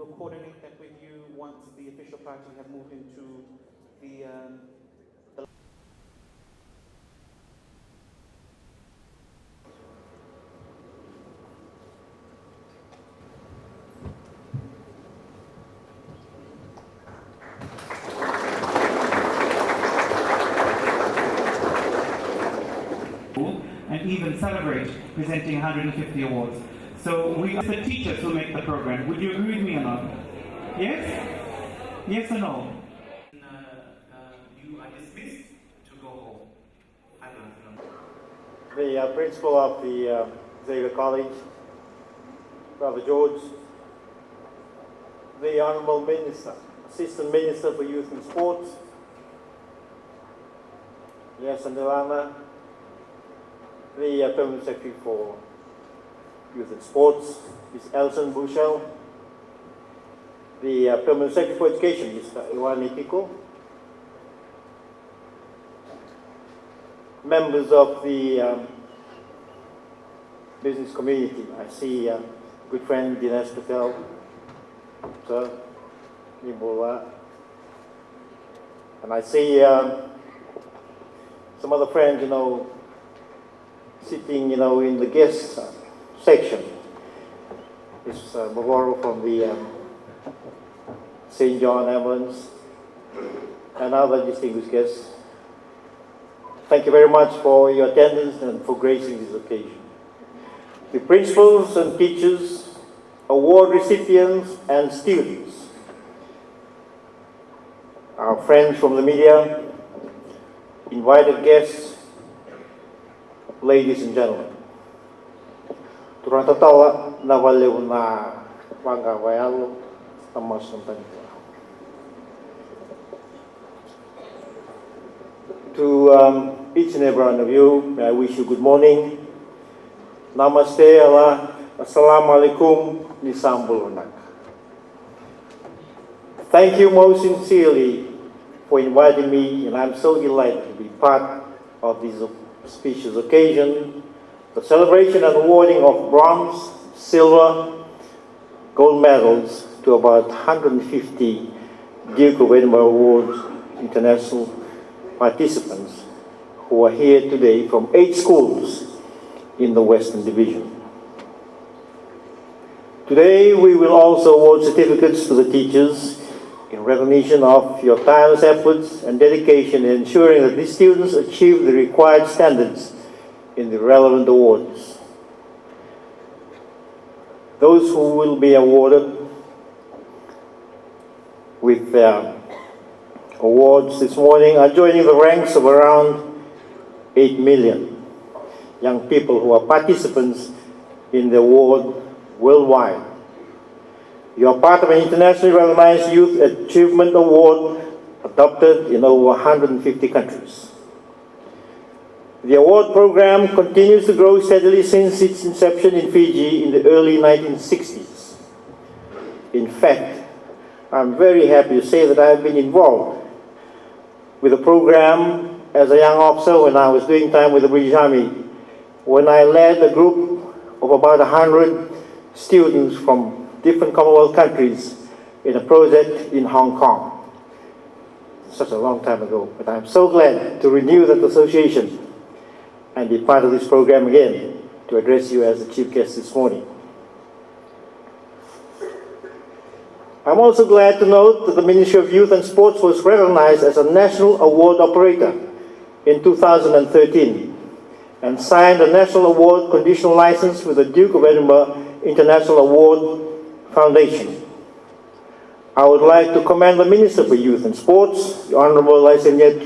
we'll coordinate that with you once the official party have moved into the and even celebrate presenting 150 awards. So we are the teachers who make the program. Would you agree with me or not? Yes? Yes or no? You are dismissed to go home. I don't know. The principal of the Xavier College, Brother George, the Honourable Minister, Assistant Minister for Youth and Sports, Yes Andalana, the Permanent Secretary for Youth and Sports, Ms. Elson Bushell, the Permanent Secretary for Education, Mr. Iwan Nikiko, members of the business community. I see good friend Dinesh Patel, Sir Nimbola, and I see some other friends, sitting, in the guest section. This Mavoro from the St. John Ambulance and other distinguished guests. Thank you very much for your attendance and for gracing this occasion. The principals and teachers, award recipients and students, our friends from the media, invited guests, ladies and gentlemen. Turang tatawa na valeu na bangga wayalo tamas ng To each and every one of you, may I wish you good morning. Namaste Allah, Assalamu alaikum, Nisambulunak. Thank you most sincerely for inviting me, and I'm so delighted to be part of this auspicious occasion, the celebration and awarding of bronze, silver, gold medals to about 150 Duke of Edinburgh Award international participants who are here today from 8 schools in the Western Division. Today we will also award certificates to the teachers in recognition of your tireless efforts and dedication in ensuring that these students achieve the required standards in the relevant awards. Those who will be awarded with their awards this morning are joining the ranks of around 8 million young people who are participants in the award worldwide. You are part of an internationally recognized Youth Achievement Award adopted in over 150 countries. The award program continues to grow steadily since its inception in Fiji in the early 1960s. In fact, I'm very happy to say that I have been involved with the program as a young officer when I was doing time with the British Army, when I led a group of about 100 students from different Commonwealth countries in a project in Hong Kong. Such a long time ago, but I'm so glad to renew that association and be part of this program again to address you as the chief guest this morning. I'm also glad to note that the Ministry of Youth and Sports was recognized as a national award operator in 2013 and signed a national award conditional license with the Duke of Edinburgh International Award Foundation. I would like to commend the Minister for Youth and Sports, the Honourable Xavier,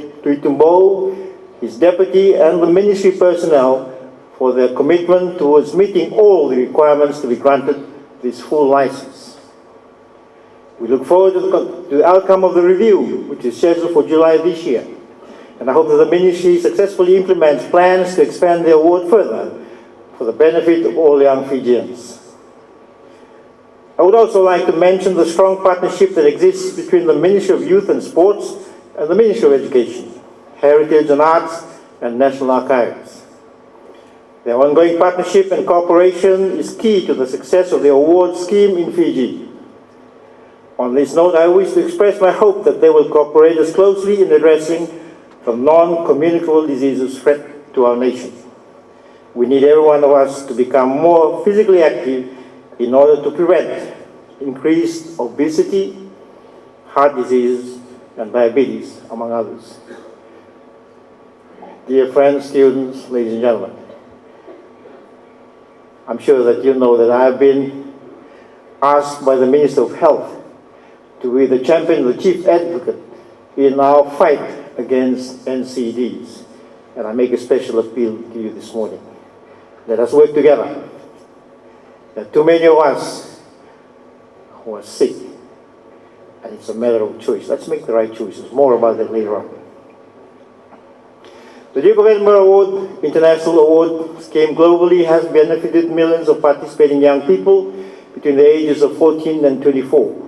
his deputy and the ministry personnel for their commitment towards meeting all the requirements to be granted this full license. We look forward to the outcome of the review, which is scheduled for July this year, and I hope that the ministry successfully implements plans to expand the award further for the benefit of all young Fijians. I would also like to mention the strong partnership that exists between the Ministry of Youth and Sports and the Ministry of Education, Heritage and Arts, and National Archives. Their ongoing partnership and cooperation is key to the success of the award scheme in Fiji. On this note, I wish to express my hope that they will cooperate us closely in addressing the non-communicable diseases threat to our nation. We need every one of us to become more physically active in order to prevent increased obesity, heart disease, and diabetes, among others. Dear friends, students, ladies and gentlemen, I'm sure that you know that I have been asked by the Minister of Health to be the champion, the chief advocate in our fight against NCDs. And I make a special appeal to you this morning. Let us work together. There are too many of us who are sick, and it's a matter of choice. Let's make the right choices. More about that later on. The Duke of Edinburgh Award, International Award scheme globally has benefited millions of participating young people between the ages of 14 and 24.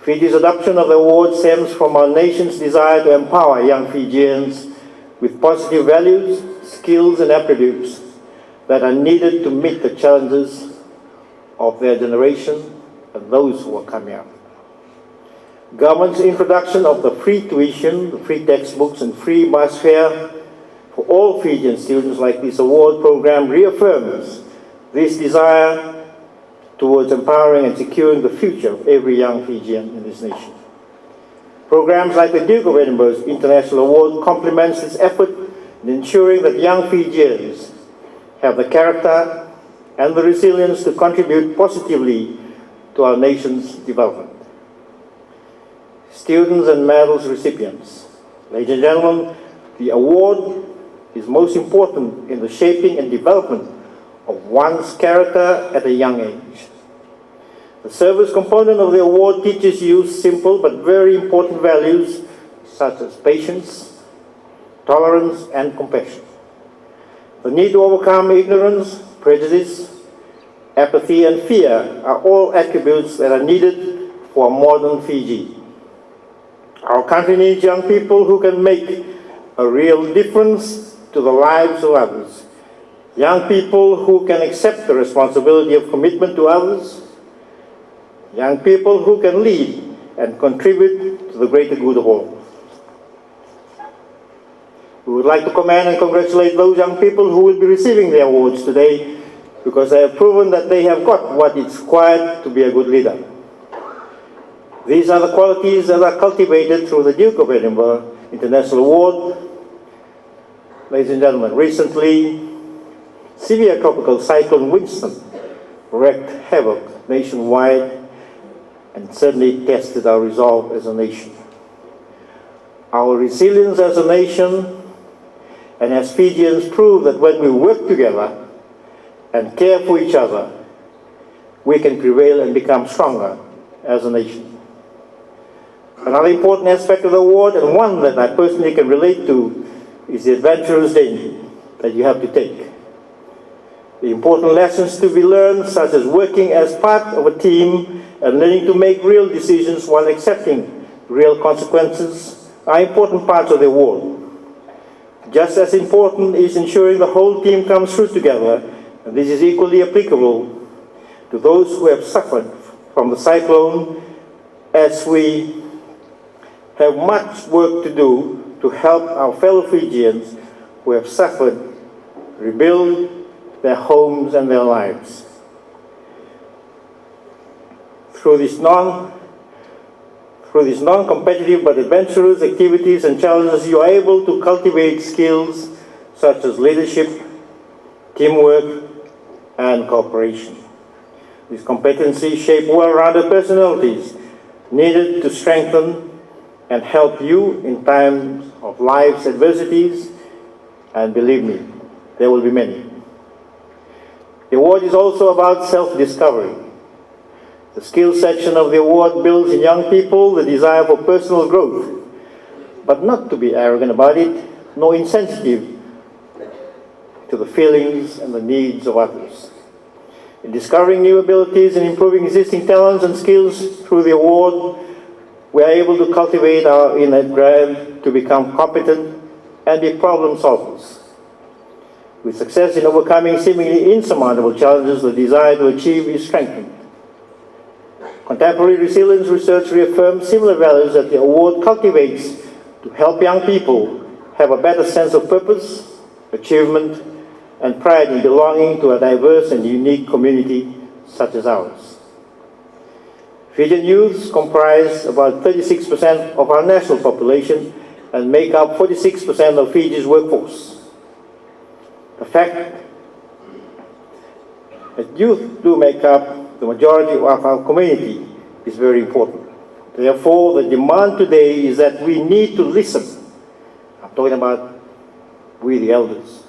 Fiji's adoption of the award stems from our nation's desire to empower young Fijians with positive values, skills, and attributes that are needed to meet the challenges of their generation and those who are coming up. Government's introduction of the free tuition, the free textbooks, and free bus fare for all Fijian students like this award program reaffirms this desire towards empowering and securing the future of every young Fijian in this nation. Programs like the Duke of Edinburgh's International Award complements this effort in ensuring that young Fijians have the character and the resilience to contribute positively to our nation's development. Students and medals recipients, ladies and gentlemen, the award is most important in the shaping and development of one's character at a young age. The service component of the award teaches you simple but very important values such as patience, tolerance, and compassion. The need to overcome ignorance, prejudice, apathy, and fear are all attributes that are needed for a modern Fiji. Our country needs young people who can make a real difference to the lives of others. Young people who can accept the responsibility of commitment to others. Young people who can lead and contribute to the greater good of all. We would like to commend and congratulate those young people who will be receiving the awards today because they have proven that they have got what is required to be a good leader. These are the qualities that are cultivated through the Duke of Edinburgh International Award. Ladies and gentlemen, recently, severe tropical cyclone Winston wreaked havoc nationwide and certainly tested our resolve as a nation. Our resilience as a nation and as Fijians prove that when we work together and care for each other, we can prevail and become stronger as a nation. Another important aspect of the award, and one that I personally can relate to, is the adventurous journey that you have to take. The important lessons to be learned, such as working as part of a team and learning to make real decisions while accepting real consequences, are important parts of the award. Just as important is ensuring the whole team comes through together, and this is equally applicable to those who have suffered from the cyclone, as we have much work to do to help our fellow Fijians who have suffered rebuild their homes and their lives. Through these non-competitive but adventurous activities and challenges, you are able to cultivate skills such as leadership, teamwork, and cooperation. These competencies shape well-rounded personalities needed to strengthen and help you in times of life's adversities, and believe me, there will be many. The award is also about self-discovery. The skills section of the award builds in young people the desire for personal growth, but not to be arrogant about it, nor insensitive to the feelings and the needs of others. In discovering new abilities and improving existing talents and skills through the award, we are able to cultivate our inner drive to become competent and be problem solvers. With success in overcoming seemingly insurmountable challenges, the desire to achieve is strengthened. Contemporary resilience research reaffirms similar values that the award cultivates to help young people have a better sense of purpose, achievement, and pride in belonging to a diverse and unique community such as ours. Fijian youths comprise about 36% of our national population and make up 46% of Fiji's workforce. The fact that youth do make up the majority of our community is very important. Therefore, the demand today is that we need to listen. I'm talking about we the elders,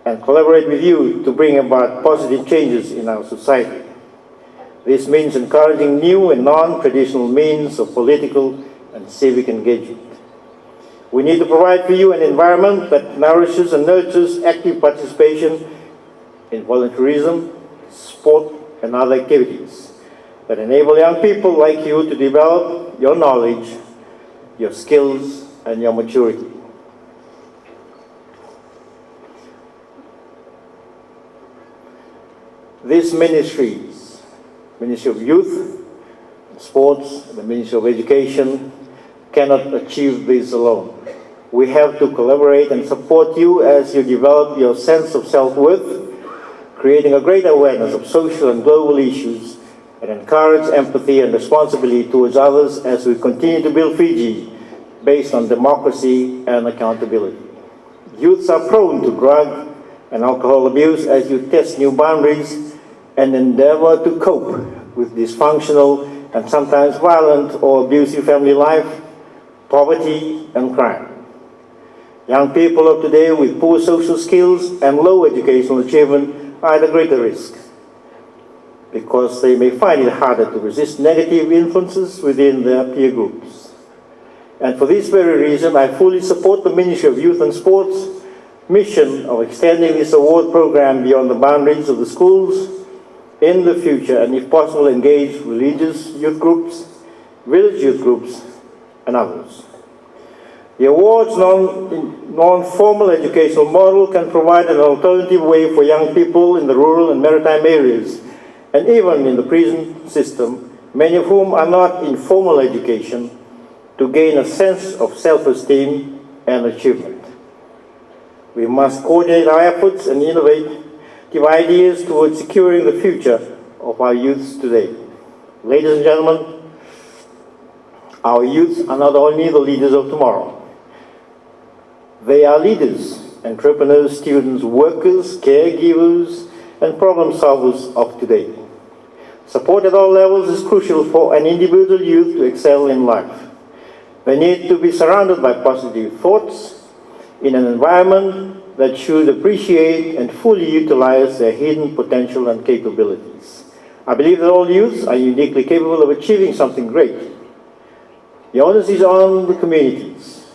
and collaborate with you to bring about positive changes in our society. This means encouraging new and non-traditional means of political and civic engagement. We need to provide for you an environment that nourishes and nurtures active participation in volunteerism, sport, and other activities that enable young people like you to develop your knowledge, your skills, and your maturity. These ministries, Ministry of Youth, Sports, the Ministry of Education, cannot achieve this alone. We have to collaborate and support you as you develop your sense of self-worth, creating a greater awareness of social and global issues, and encourage empathy and responsibility towards others as we continue to build Fiji based on democracy and accountability. Youths are prone to drug and alcohol abuse as you test new boundaries and endeavor to cope with dysfunctional and sometimes violent or abusive family life, poverty, and crime. Young people of today with poor social skills and low educational achievement are at a greater risk because they may find it harder to resist negative influences within their peer groups. And for this very reason, I fully support the Ministry of Youth and Sports' mission of extending this award program beyond the boundaries of the schools in the future, and if possible, engage religious youth groups, village youth groups, and others. The award's non-formal educational model can provide an alternative way for young people in the rural and maritime areas, and even in the prison system, many of whom are not in formal education, to gain a sense of self-esteem and achievement. We must coordinate our efforts and innovative ideas towards securing the future of our youths today. Ladies and gentlemen, our youth are not only the leaders of tomorrow. They are leaders, entrepreneurs, students, workers, caregivers, and problem solvers of today. Support at all levels is crucial for an individual youth to excel in life. They need to be surrounded by positive thoughts in an environment that should appreciate and fully utilize their hidden potential and capabilities. I believe that all youths are uniquely capable of achieving something great. The onus is on the communities,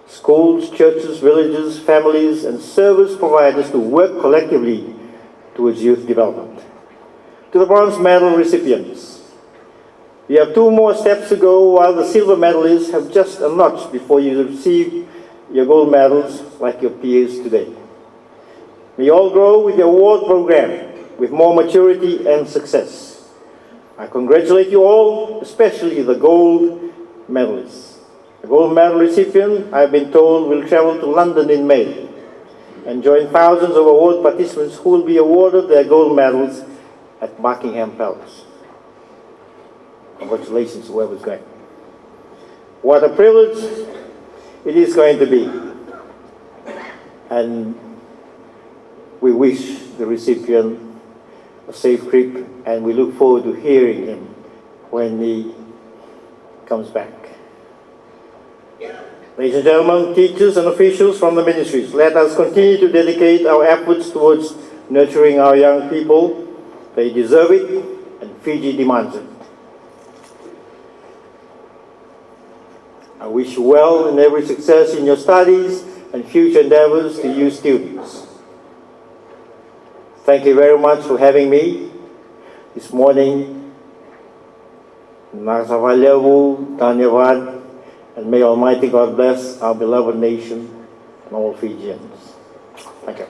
schools, churches, villages, families, and service providers to work collectively towards youth development. To the bronze medal recipients, you have 2 more steps to go, while the silver medalists have just a notch before you receive your gold medals like your peers today. May you all grow with the award program with more maturity and success. I congratulate you all, especially the gold medalists. The gold medal recipient, I've been told, will travel to London in May and join thousands of award participants who will be awarded their gold medals at Buckingham Palace. Congratulations, whoever's going. What a privilege it is going to be. And we wish the recipient a safe trip, and we look forward to hearing him when he comes back. Ladies and gentlemen, teachers and officials from the ministries, let us continue to dedicate our efforts towards nurturing our young people. They deserve it, and Fiji demands it. I wish you well and every success in your studies and future endeavors to you students. Thank you very much for having me this morning. Nasavalevu, Dhanyavad, and may Almighty God bless our beloved nation and all Fijians. Thank you.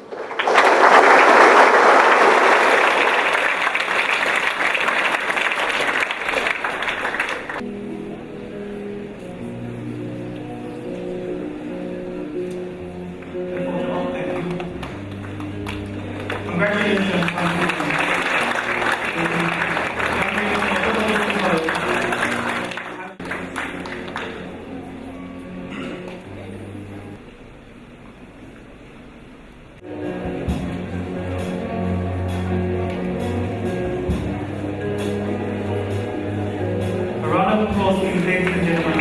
Round of applause, please, ladies and gentlemen.